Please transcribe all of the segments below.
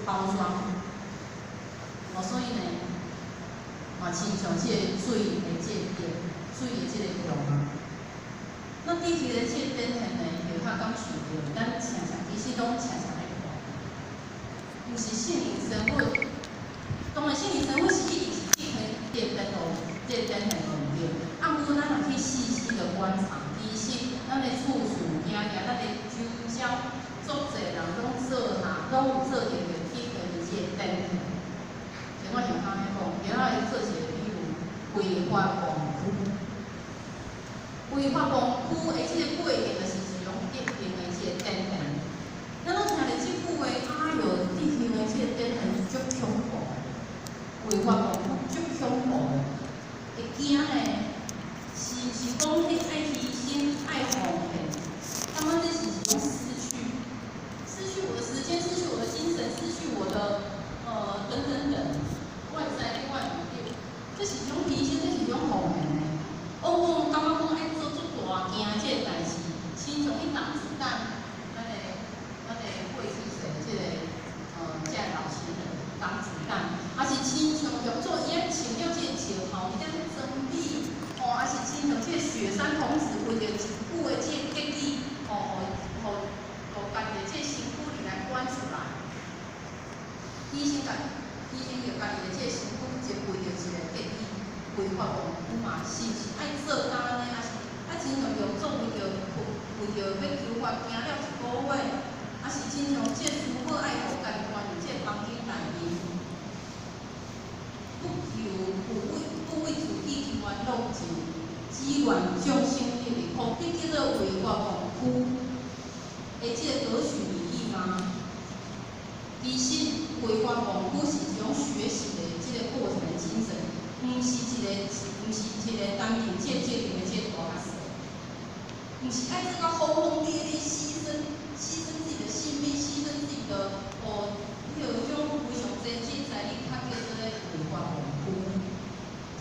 包装。所以呢，亲像即个水的即个点，水的即个量啊。那地球的即个展现呢，就较敢想着，咱常常其实拢常常咧看，毋是圣灵生物。当然，圣灵生物是一定是即个电路，即个展现无毋对。不过咱若去细细的观察，其实咱的厝厝囝囝，咱的周遭，足侪人拢做下，拢有做着着地球的即个展现。像我上头咧讲，今仔日做一个比如规划王区，规划王区的即个过程，就是一种特定的即个展现。咱拢听着即句话，哟，地球的即个展现足恐怖，规划王区足恐怖的，会惊呢，是毋是讲迄爱牺牲、爱奉献？感觉这是一种失去，失去我的时间，失去我的精神，失去我的等等等。外在另外唔对，这是一种牺牲，这是一种奉献的。我感觉讲爱做足大件即个代志，亲像迄挡子弹，咱的过去世即个即个老实人挡子弹，还是亲像叫做伊爱穿了即个袖头，伊在装备，还是亲像即个雪山童子为着一句的即个结义，互家己的即个身躯来管出来，牺牲家己。牺牲着家己的即个身躯，就为着一个结义，规划王区嘛，是毋是爱做干呢？还是亲像着做为着要求法行了1个月，还是亲像即个师傅爱互家己关入即个房间内面，不为自己去玩乐境，只愿众生得离苦。这叫做规划王区的即个歌曲语义吗？其实规划王区是一种学习的即个过程的精神，毋是一个单凭即个界定的即个大学说，毋是爱做到轰轰烈烈牺牲自己的性命，牺牲自己的迄种非常珍惜财力，较叫做咧规划王区。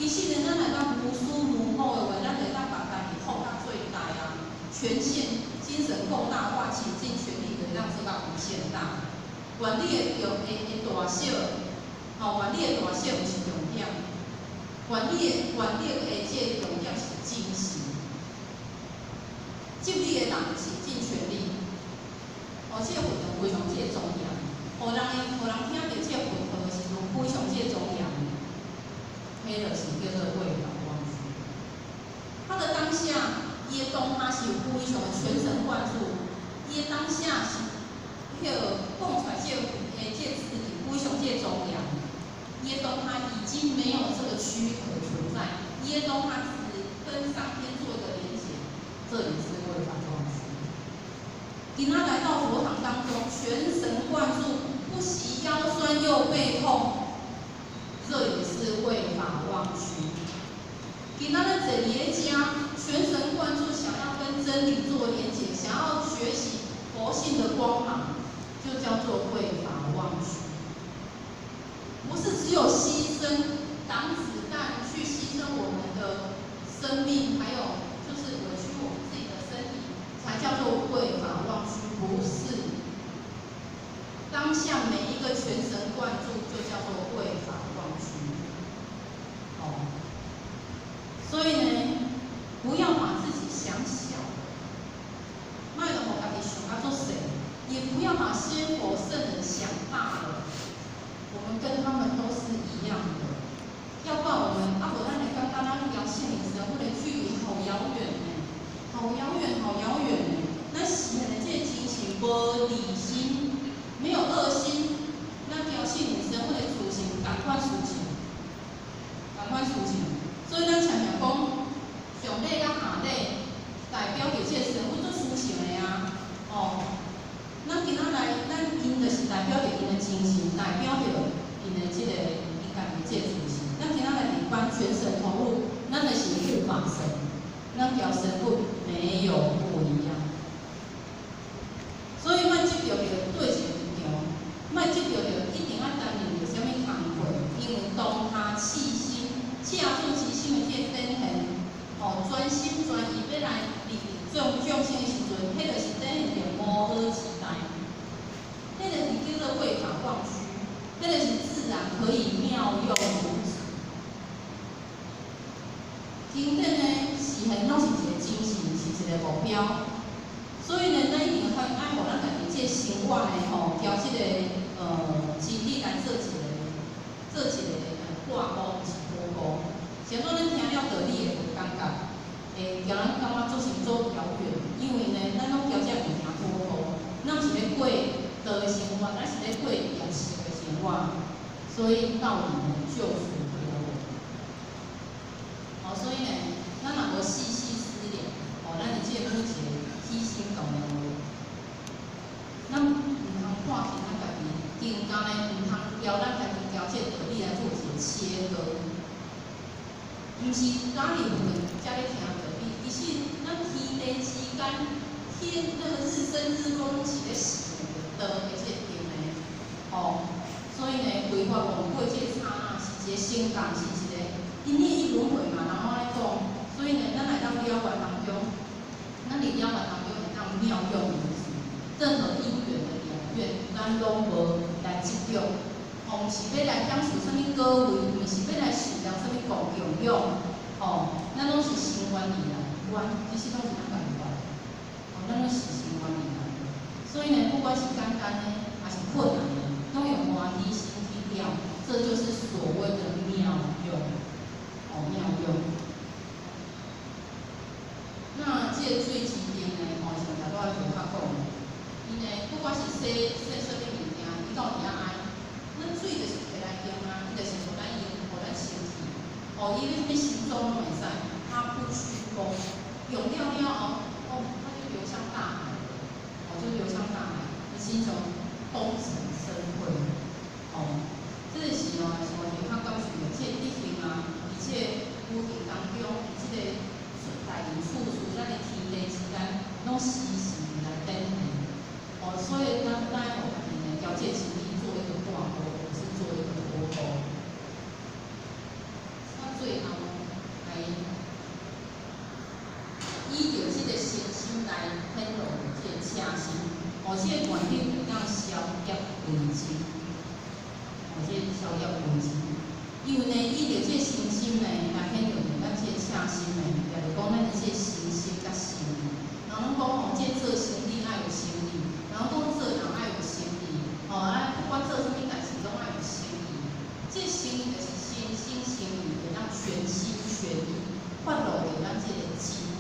其实呢，咱来当无私无后的话，咱会当把家己放到最大啊，权限精神够大化，倾尽全力的让做到无限大。原理的大小，原理的大小毋是重点，原理的即个重点是精神。尽力的人是尽全力，即个活动非常即个重要，互人听到即个活动的时阵非常即个重要，迄就是叫做为法忘虚。他的当下，伊的当下是非常的全神贯注，伊的当下是。迄个讲出来即个字非常即个重要，伊的当下已经没有这个躯壳存在，伊的当下是跟上天做一个连结，这也是为法忘虚。今他来到佛堂当中，全神贯注，不惜腰酸又背痛，这也是为法忘虚。今他的整爷家全神贯注，想要跟真理做连结，想要学习佛性的光芒。就叫做为法忘虚，不是只有牺牲挡子弹去牺牲我们的生命，还有就是委屈我们自己的身体，才叫做为法忘虚，不是。当下每一个全神贯注，就叫做为法忘虚。所以呢，不要把自己想小，莫就互家己想啊做小。也不要把仙佛圣人想大了，我们跟他们都是一样的。要不然我们无咱来刚刚咱聊圣灵神，或者距离好遥远呢，好遥远，好遥远呢。咱实现的这个精神无理心，没有恶心，咱聊圣灵神或者事情同款事情，所以咱常常讲上礼甲下礼，代表着这个神佛做事情的啊，咱今仔来，因就是代表着因的精神，代表着因的即个因家己即个自信。咱今仔来礼拜全神投入，咱就是护法神，咱条神父没有不一样。所以莫执着着对一个对，莫执着着一定要担任着啥物工课，因为当他细心、恰住其心的即个展现，专心专意要来众生的时阵，迄就是展现着无好之代。迄个是叫做为法忘虚。标。所以呢，咱一定爱互咱家己这生活呢吼，交即个经理来做一个挂钩，是挂钩。像说咱听了道理会无感觉，会叫咱感觉做是做遥远，因为呢，咱拢交这物件挂钩，咱是咧过道的生活，咱是咧过严肃的生活，所以道理呢救赎不了我们。所以呢，咱若无细细思量，咱的这个目前起心动念，咱唔通看轻咱家己，更加呢唔通调咱家己调这个道理来做一个切割。毋是家己份才咧听道理，其实咱天地之间，日升日落拢是咧使用道的这个定的，所以呢，规划往过这个刹那是一个升降，是一个一念一轮回嘛，人拢爱讲。所以呢，咱来到了缘当中，咱伫了缘当中会当妙用无尽，任何因缘的了愿，咱拢无来执着。毋是要来享受啥物果位，毋是要来受到啥物供养，咱拢是心愿而来，愿其实拢是咱家己愿，咱拢是心愿而来。所以呢，不管是简单的还是困难的，拢用欢喜心去了，这就是所谓的妙用，妙用。那这个最基点呢，像大多就较讲，伊呢不管是说啥物物件，伊到底爱。咱水就是摕来用啊，伊就是互咱用，互咱身体。伊咧咩形状拢会使，它不屈风，用了后，它就流向大海，就流向大海，是一种功成身退。这个是像就较感受的，这个德行啊，而且有形当中，这个大人处事，咱的天地之间，拢时时来等候。所以咱爱互家己呢，调节情绪。做一个挂钩，不是做一个脱钩。最后来依着这个身心来显露这个车心，这个原理会当消业根基，这个消业根基。因为呢，依着这个身心呢来显露咱这个车心呢，就是讲咱这个身心甲心理。人拢讲这做生理爱有心理，人讲做人爱有心理。不管做啥物代志，拢爱有心意。这心意就是身心心意，会当全心全意发落伫咱这个心，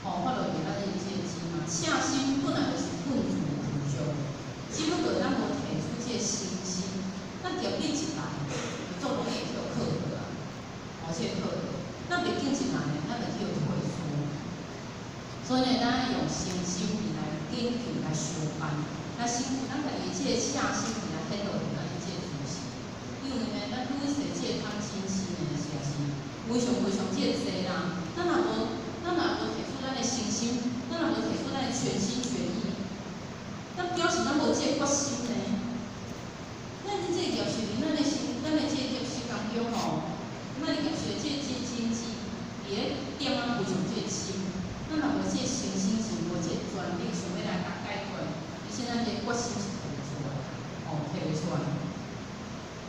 发落伫咱这个心嘛。车心本来就是本自具足，只不过咱无提出这个身心，咱业力一来，就做容易去克落啊，这克落，咱袂紧一来呢，咱就去退缩。所以呢，咱用身心来研究来相伴。咱辛苦，咱家己这个车心来显露咱这个自信，因为呢，咱愈说这个贪心心的实在是非常这个多啦。咱若无提出咱的信心，咱若无提出咱的全心全意，咱表示咱无这个决心呢。咱这个业是咱的心，咱的这个业是当中咱的业是这个经济，伊咧点啊非常这个深。咱若无这个诚心是无这个专力，想要来解决。现在这决心是提不出来，提不出来，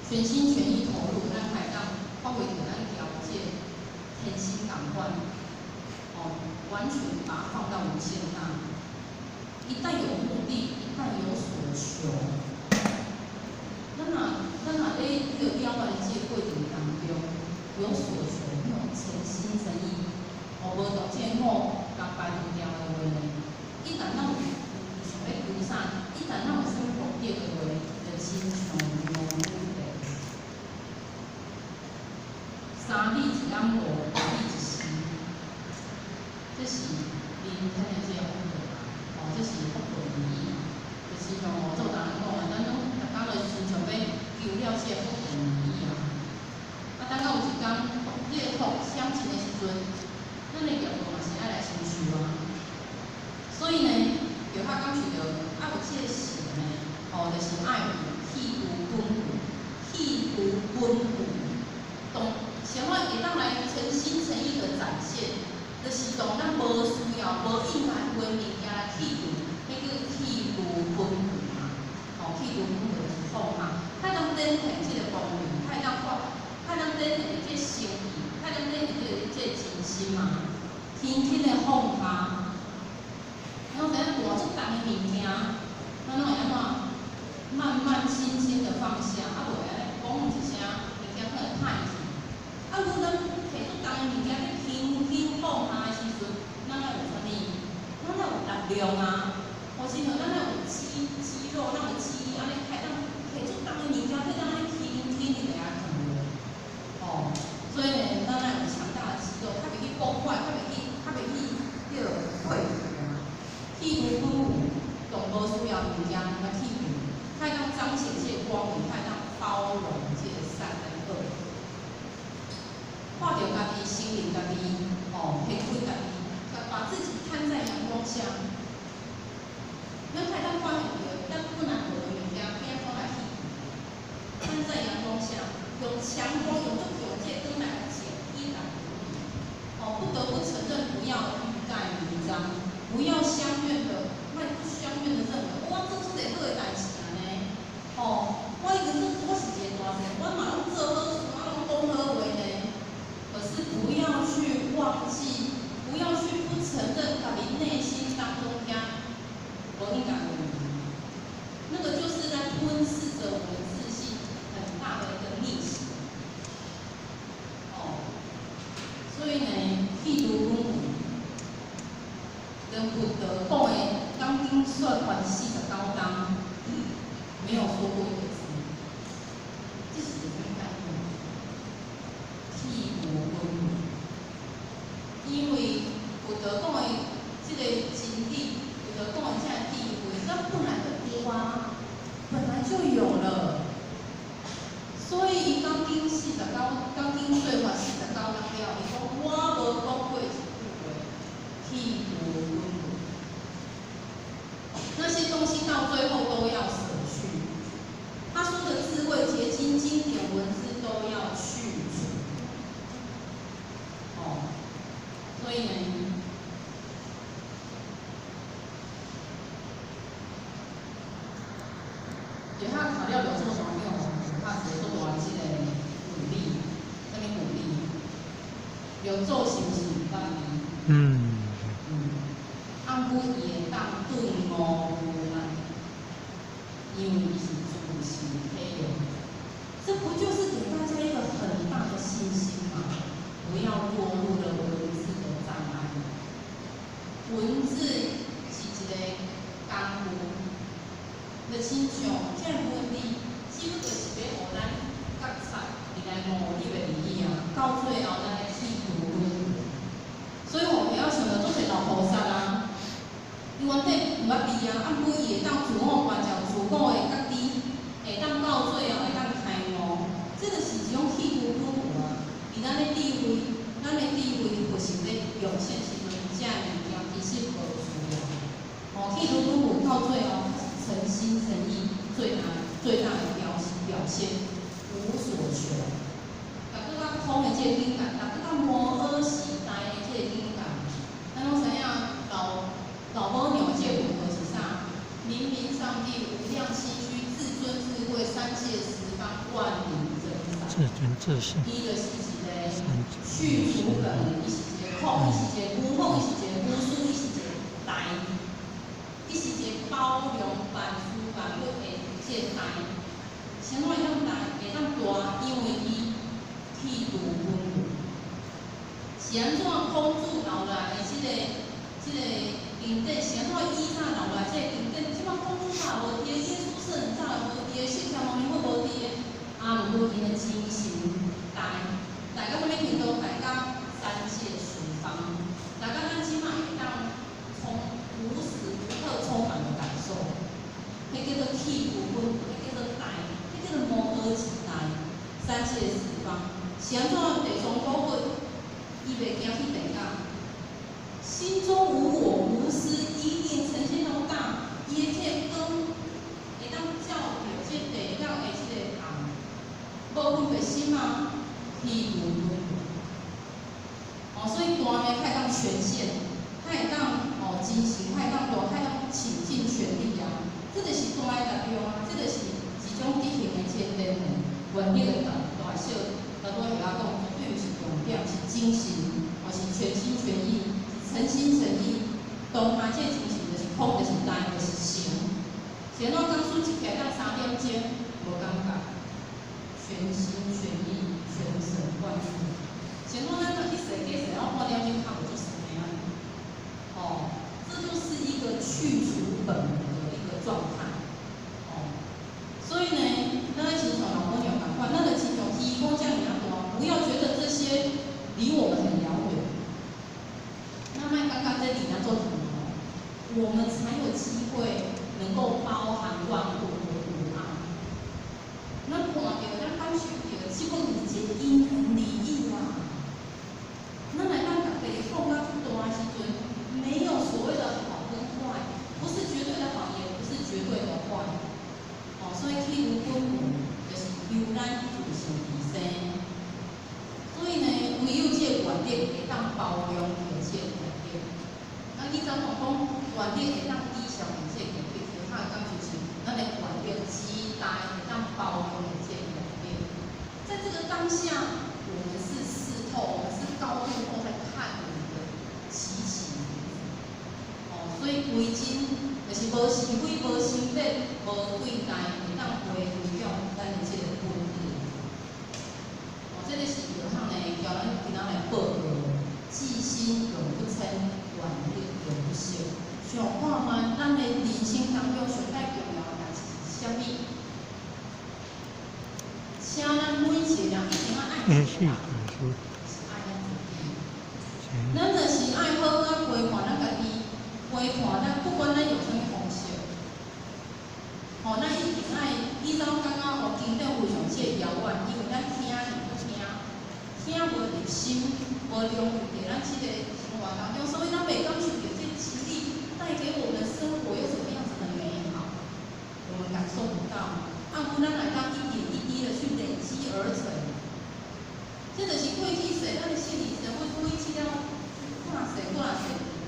全心全意投入，咱才当发挥着咱调节天心感官，完全把它放到无限大。一旦有目的，一旦有所求，咱若咧这个了解的这个过程当中有所求，那种诚心诚意，无当这个甲排除掉的话呢，一旦咱有想要求啥，一旦咱有啥物目的的话，就亲像无目的。三理一安无，五理一时，这是人天的这个福德这是福德义，就是像做人讲的，咱拢逐工就亲像要求了这个福德义啊。等到有一天，这个福享尽的时阵，咱的业务嘛是爱来承受啊。所以呢，就较感受到有这个神呢，就是爱气无本故，气无本故，想要会当来诚心诚意的展现，就是当咱无需要、无应该为物件来气度，迄叫气无本故嘛。气无本故就是好嘛，太当展现这个光明，太当展现这个心意，太当展现这个真心嘛。天天的放下。慢、轻轻的放下，袂安尼嘣一声，物件可能歹去。如果咱摕出重的物件，你轻轻放下的时阵，咱要有啥物？咱要有力量啊！或是吼，咱要有肌肉，咱有肌安尼开，咱摕出重的物件，你当安尼轻轻就会安放落。哦，所以呢，咱要有强大的肌肉，较袂去崩坏，较袂去迄个溃疡啊。屁股鼓鼓，总无需要物件来屁股，它当彰显这个光明，它当包容这个善跟恶。看到家己，心灵家己，哦，偏开家己，把自己摊在阳光下。咱开当看到，咱不难无的物件，边放来屁股，摊在阳光下，用强光，用足强这灯来照，依然哦，不得不承认，不要欲盖弥彰，不要相怨的，卖不相怨的认为，我做出个好的代志安尼，哦，我已经我是一个大人，我嘛拢做好事，我拢讲好话呢。可是不要去忘记，不要去不承认家己内心当中遐无应该的问题，那个就是在吞噬着我们自信很大的一个逆袭。哦，所以呢，譬如讲，跟不得讲的刚经算完49章，没有说过一个字，这是什么概念？譬如讲，因为不得讲的这个经历，不得讲的这样地位，那本来就有啊，本来就有了。所以伊刚经刚经岁完49章了，伊讲我无讲过一句话，譬如讲。那些东西到最后都要舍去，他说的智慧、结晶、经典、文字都要去除。哦，所以呢，其他材料有做什么用？他只做完这个鼓励，什么鼓励？有做是不是？按古也当对无难，因为伊是自行配用。这不就是给大家一个很大的信心吗？不要落入了文字的障碍。文字是一个工具，就亲像这文字，只不过是要互咱觉察，来模拟的意义啊。到最后，咱来去读文。所以我们要求的做些老菩萨啊。因为这唔捌字啊，按规伊会当自我观照，自我的觉知，会当到最后会当开悟，这个是一种气度不无啊。而咱的智慧，就是咧用现时阵这物件其实无需要。哦，气度不无到最后是诚心诚意最大的表现，无所求。但搁较空的这个境界，但搁较摩诃时代的这个境界，咱拢知影老母娘这文和是啥？明明上帝无量期虚，至尊智慧，三界十方，万灵真善。至尊至善。伊就是一个去除本，伊是一个空，伊是一个无空，伊是一个无私，伊是一个大，伊是一个包容万事万物的这个大。啥会当大？会当大，因为伊气度温柔。是安怎控制后来的这个？经典是安怎依照留来这个经典，即摆讲出嘛无伫，耶稣是很早的无伫，释迦牟尼佛无伫的，毋过因的精神大到什么程度？大到三界十方，大到咱即摆会当无时无刻充满了感受，迄叫做气无分，迄叫做大，迄叫做摩诃之大，三界十方是安怎地藏古佛伊袂惊去地下。心中无我无私，一定呈现到大，伊的这个光会当照着这地上的这个红，无分别心啊，譬如温柔。哦，所以大呢，它会当全现，它会当进行，它会当大，它会当倾尽全力啊。这个是大的力量啊，这个是一种执行的天灯的，原理的大小，咱都会晓讲，绝对是重点，是精神，或是全心全意。诚心诚意，当下这精神就是空，就是大，就是行，是电脑刚睡起来到3点钟，无感觉，全心全意、全神贯注。前头咱就去洗洗洗，然后半点钟看我就死没了。哦，这就是一个去除本能的一个状态。哦，所以呢，咱在亲像老公娘赶快，咱的亲像天公这样大，不要觉得这些离我们很遥远。那么刚刚在底下做什么？我们才有机会能够包含万物的无碍。那看到咱感受到，只不过是一个因缘利益啦。咱来咱大家放到这大的时阵，没有所谓的好跟坏，不是绝对的好，也不是绝对的坏。哦，所以去如本门，就是由咱自性提升。所以呢，唯有这个原则会当包容一切原则。啊，你怎讲讲原则会当抵消一切原则？其他讲就是咱的原则期待会当包容一切原则。在这个当下，我们是视透，我们是高度后在看我们的起起伏伏。哦，所以归真就是无是非、无生灭、无对待，会当回归向咱的这个本质。哦，这个是有项呢，叫咱今仔来报告，至心永不嗔，远虑永不休。想看卖，咱的人生当中上介重要的代志是啥物？请咱每一个人一定要爱自己，是爱咱自己。咱就是爱好好陪伴咱家己，陪伴咱，不管咱用什么方式。哦，咱一定爱，以前感觉哦，经典非常这遥远，因为咱听是不听，听无入心，无融入在咱这个生活当中，所以咱袂感受到这经历带给我们的生活有什么样子的美好，我们感受不到。按咱来当一点一滴的去累积而成，这就是过去世咱的心理社会每一了，看世，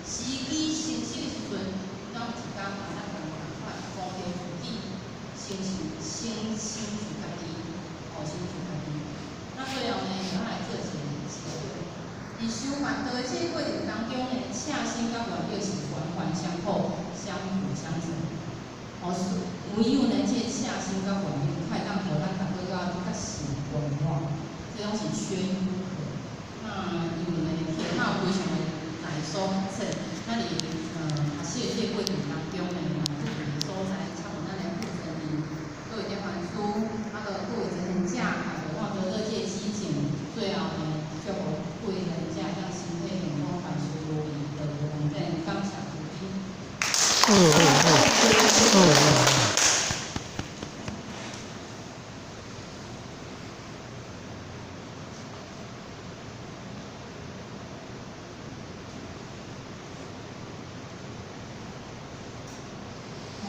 时机成熟的时阵，咱有一天把咱共快高调自己，先去家己，先去家己。那最后呢，咱来做一个结论。伫修烦恼的这个过程当中呢，恰心甲原则是环环相扣、相辅相成。哦，唯有呢，这恰心甲原则，才当互咱达到较实温暖，这拢是缺一不可。那因为呢，其他非常的来说说，咱伫学习的这个过程当中呢，不同的所在，像我咱的课程里，各位电凡书，各位真人家，或者这些激情，最后呢，就互各位人家让身体健康、凡事如意，得我们在当下如意。感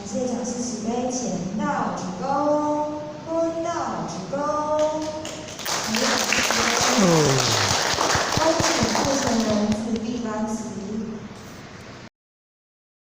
谢讲师慈悲，钱道主公。